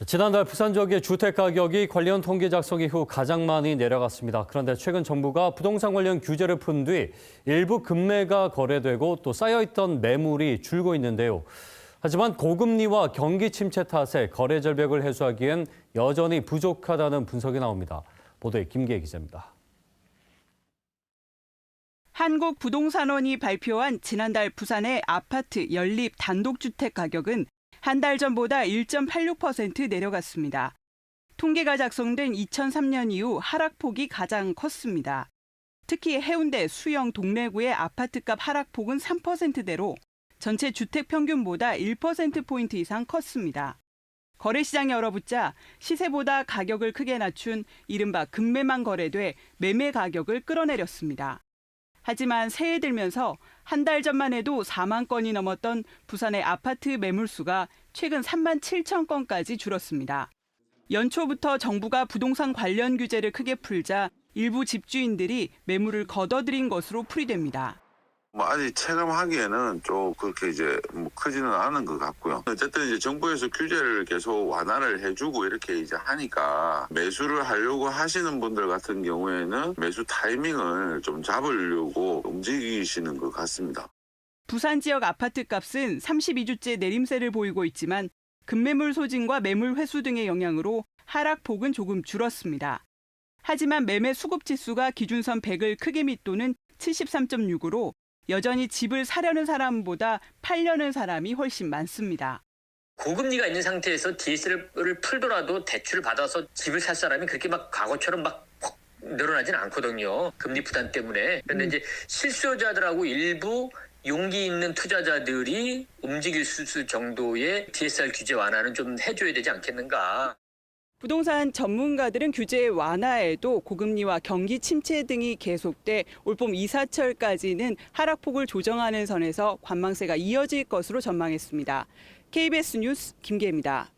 지난달 부산 지역의 주택 가격이 관련 통계 작성 이후 가장 많이 내려갔습니다. 그런데 최근 정부가 부동산 관련 규제를 푼 뒤 일부 급매가 거래되고 또 쌓여있던 매물이 줄고 있는데요. 하지만 고금리와 경기 침체 탓에 거래 절벽을 해소하기엔 여전히 부족하다는 분석이 나옵니다. 보도에 김기혜 기자입니다. 한국부동산원이 발표한 지난달 부산의 아파트 연립 단독주택 가격은 한 달 전보다 1.86% 내려갔습니다. 통계가 작성된 2003년 이후 하락폭이 가장 컸습니다. 특히 해운대, 수영, 동래구의 아파트값 하락폭은 3%대로 전체 주택 평균보다 1%포인트 이상 컸습니다. 거래시장이 얼어붙자 시세보다 가격을 크게 낮춘 이른바 급매만 거래돼 매매 가격을 끌어내렸습니다. 하지만 새해 들면서 한 달 전만 해도 4만 건이 넘었던 부산의 아파트 매물수가 최근 3만 7천 건까지 줄었습니다. 연초부터 정부가 부동산 관련 규제를 크게 풀자 일부 집주인들이 매물을 걷어들인 것으로 풀이됩니다. 아직 체감하기에는 좀 그렇게 크지는 않은 것 같고요. 어쨌든 정부에서 규제를 계속 완화를 해주고 이렇게 하니까 매수를 하려고 하시는 분들 같은 경우에는 매수 타이밍을 좀 잡으려고 움직이시는 것 같습니다. 부산 지역 아파트 값은 32주째 내림세를 보이고 있지만 급매물 소진과 매물 회수 등의 영향으로 하락폭은 조금 줄었습니다. 하지만 매매 수급 지수가 기준선 100을 크게 밑도는 73.6으로 여전히 집을 사려는 사람보다 팔려는 사람이 훨씬 많습니다. 고금리가 있는 상태에서 DS를 풀더라도 대출을 받아서 집을 살 사람이 그렇게 과거처럼 확 늘어나진 않거든요. 금리 부담 때문에. 그런데 이제 실수요자들하고 일부 용기 있는 투자자들이 움직일 수 정도의 DSR 규제 완화는 좀 해줘야 되지 않겠는가. 부동산 전문가들은 규제 완화에도 고금리와 경기 침체 등이 계속돼 올봄 이사철까지는 하락폭을 조정하는 선에서 관망세가 이어질 것으로 전망했습니다. KBS 뉴스 김기혜입니다.